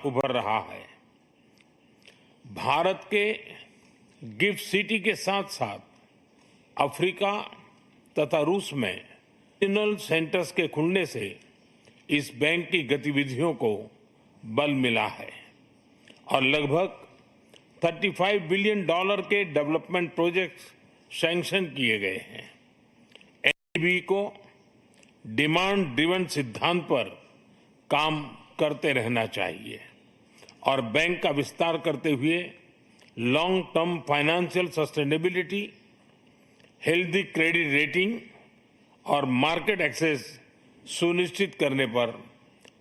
उभर रहा है। भारत के गिफ्ट सिटी के साथ साथ अफ्रीका तथा रूस में रीजनल सेंटर्स के खुलने से इस बैंक की गतिविधियों को बल मिला है और लगभग $35 बिलियन के डेवलपमेंट प्रोजेक्ट्स सैंक्शन किए गए हैं। एनडीबी को डिमांड ड्रिवन सिद्धांत पर काम करते रहना चाहिए और बैंक का विस्तार करते हुए long term financial sustainability, healthy credit rating और मार्केट एक्सेस सुनिश्चित करने पर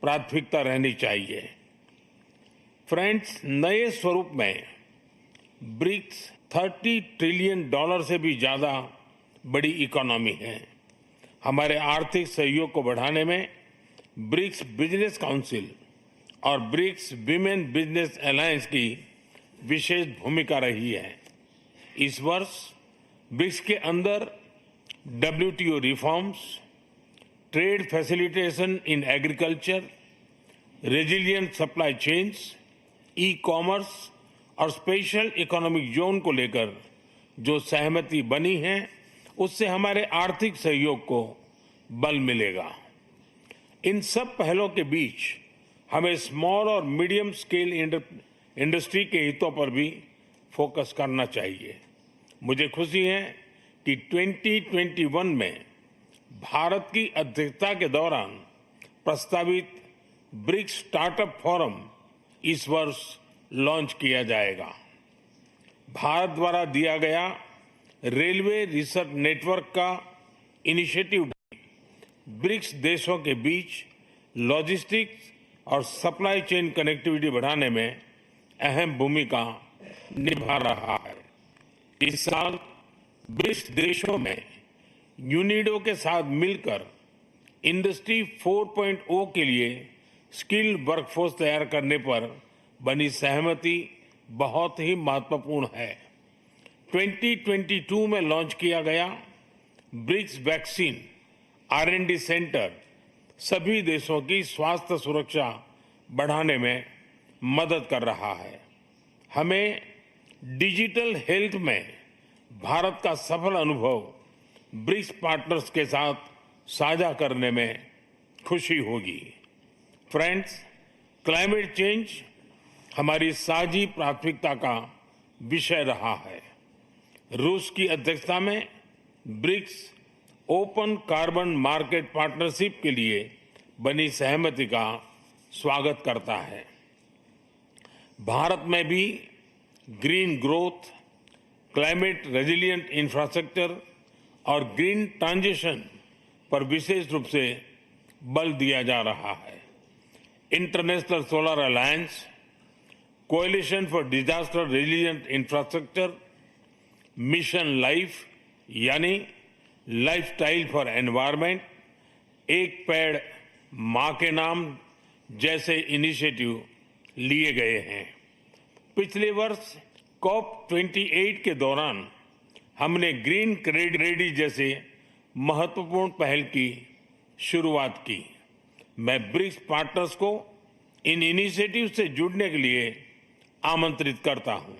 प्राथमिकता रहनी चाहिए। फ्रेंड्स, नए स्वरूप में ब्रिक्स $30 ट्रिलियन से भी ज्यादा बड़ी इकोनॉमी है। हमारे आर्थिक सहयोग को बढ़ाने में ब्रिक्स बिजनेस काउंसिल और ब्रिक्स विमेन बिजनेस अलायंस की विशेष भूमिका रही है। इस वर्ष ब्रिक्स के अंदर WTO reforms, trade facilitation in agriculture, resilient supply chains, e commerce और स्पेशल इकोनॉमिक जोन को लेकर जो सहमति बनी है उससे हमारे आर्थिक सहयोग को बल मिलेगा। इन सब पहलों के बीच हमें स्मॉल और मीडियम स्केल इंडस्ट्री के हितों पर भी फोकस करना चाहिए। मुझे खुशी है कि 2021 में भारत की अध्यक्षता के दौरान प्रस्तावित ब्रिक्स स्टार्टअप फोरम इस वर्ष लॉन्च किया जाएगा। भारत द्वारा दिया गया रेलवे रिसर्च नेटवर्क का इनिशिएटिव ब्रिक्स देशों के बीच लॉजिस्टिक्स और सप्लाई चेन कनेक्टिविटी बढ़ाने में अहम भूमिका निभा रहा है। इस साल ब्रिक्स देशों में यूनिडो के साथ मिलकर इंडस्ट्री 4.0 के लिए स्किल्ड वर्कफोर्स तैयार करने पर बनी सहमति बहुत ही महत्वपूर्ण है। 2022 में लॉन्च किया गया ब्रिक्स वैक्सीन R&D सेंटर सभी देशों की स्वास्थ्य सुरक्षा बढ़ाने में मदद कर रहा है। हमें डिजिटल हेल्थ में भारत का सफल अनुभव ब्रिक्स पार्टनर्स के साथ साझा करने में खुशी होगी। फ्रेंड्स, क्लाइमेट चेंज हमारी साझी प्राथमिकता का विषय रहा है। रूस की अध्यक्षता में BRICS open carbon market partnership के लिए बनी सहमति का स्वागत करता है। भारत में भी green growth, climate resilient infrastructure और ग्रीन ट्रांजिशन पर विशेष रूप से बल दिया जा रहा है। International solar alliance, coalition for disaster resilient infrastructure, mission life यानी लाइफस्टाइल फॉर एनवायरमेंट, एक पेड़ मां के नाम जैसे इनिशिएटिव लिए गए हैं। पिछले वर्ष COP28 के दौरान हमने ग्रीन क्रेडिट जैसे महत्वपूर्ण पहल की शुरुआत की। मैं ब्रिक्स पार्टनर्स को इन इनिशिएटिव से जुड़ने के लिए आमंत्रित करता हूं।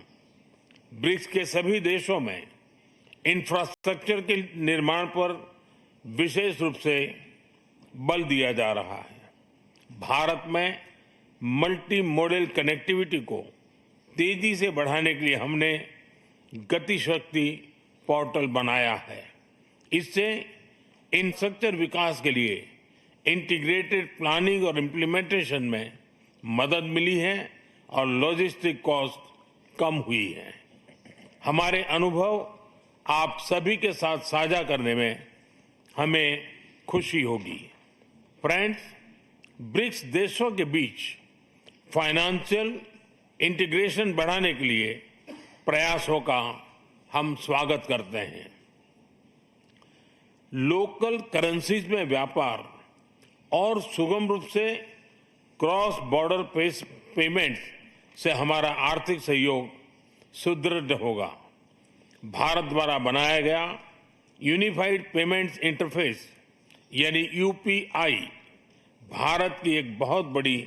ब्रिक्स के सभी देशों में इंफ्रास्ट्रक्चर के निर्माण पर विशेष रूप से बल दिया जा रहा है। भारत में मल्टी मॉडल कनेक्टिविटी को तेजी से बढ़ाने के लिए हमने गति शक्ति पोर्टल बनाया है। इससे इंफ्रास्ट्रक्चर विकास के लिए इंटीग्रेटेड प्लानिंग और इम्प्लीमेंटेशन में मदद मिली है और लॉजिस्टिक कॉस्ट कम हुई है। हमारे अनुभव आप सभी के साथ साझा करने में हमें खुशी होगी। फ्रेंड्स, ब्रिक्स देशों के बीच फाइनेंशियल इंटीग्रेशन बढ़ाने के लिए प्रयासों का हम स्वागत करते हैं। लोकल करेंसीज में व्यापार और सुगम रूप से क्रॉस बॉर्डर पेमेंट से हमारा आर्थिक सहयोग सुदृढ़ होगा। भारत द्वारा बनाया गया यूनिफाइड पेमेंट्स इंटरफेस यानी UPI भारत की एक बहुत बड़ी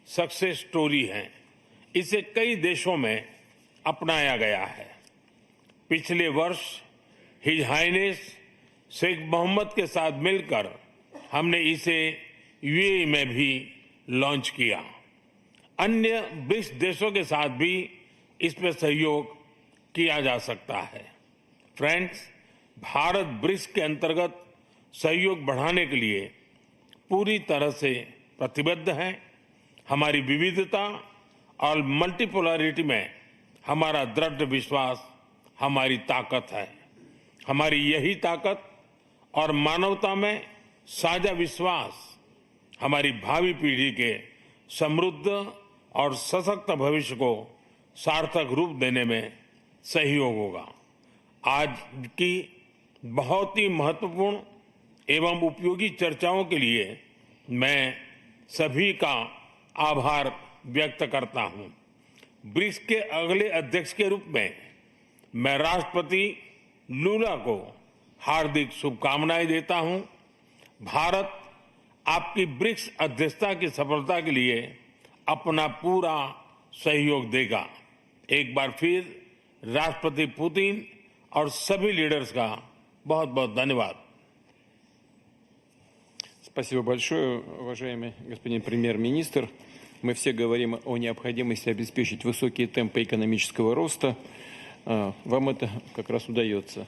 सक्सेस स्टोरी है। इसे कई देशों में अपनाया गया है। पिछले वर्ष हिज हाइनेस शेख मोहम्मद के साथ मिलकर हमने इसे यूएई में भी लॉन्च किया। अन्य ब्रिक्स देशों के साथ भी इसमें सहयोग किया जा सकता है। फ्रेंड्स, भारत ब्रिक्स के अंतर्गत सहयोग बढ़ाने के लिए पूरी तरह से प्रतिबद्ध है। हमारी विविधता और मल्टीपोलैरिटी में हमारा दृढ़ विश्वास हमारी ताकत है। हमारी यही ताकत और मानवता में साझा विश्वास हमारी भावी पीढ़ी के समृद्ध और सशक्त भविष्य को सार्थक रूप देने में सहयोग होगा। आज की बहुत ही महत्वपूर्ण एवं उपयोगी चर्चाओं के लिए मैं सभी का आभार व्यक्त करता हूं। ब्रिक्स के अगले अध्यक्ष के रूप में मैं राष्ट्रपति लूला को हार्दिक शुभकामनाएं देता हूं। भारत आपकी ब्रिक्स अध्यक्षता की सफलता के लिए अपना पूरा सहयोग देगा। एक बार फिर राष्ट्रपति पुतिन और सभी लीडर्स का बहुत बहुत धन्यवाद। Спасибо большое, уважаемый господин премьер-министр. Мы все говорим о необходимости обеспечить высокие темпы экономического роста. Вам это как раз удается.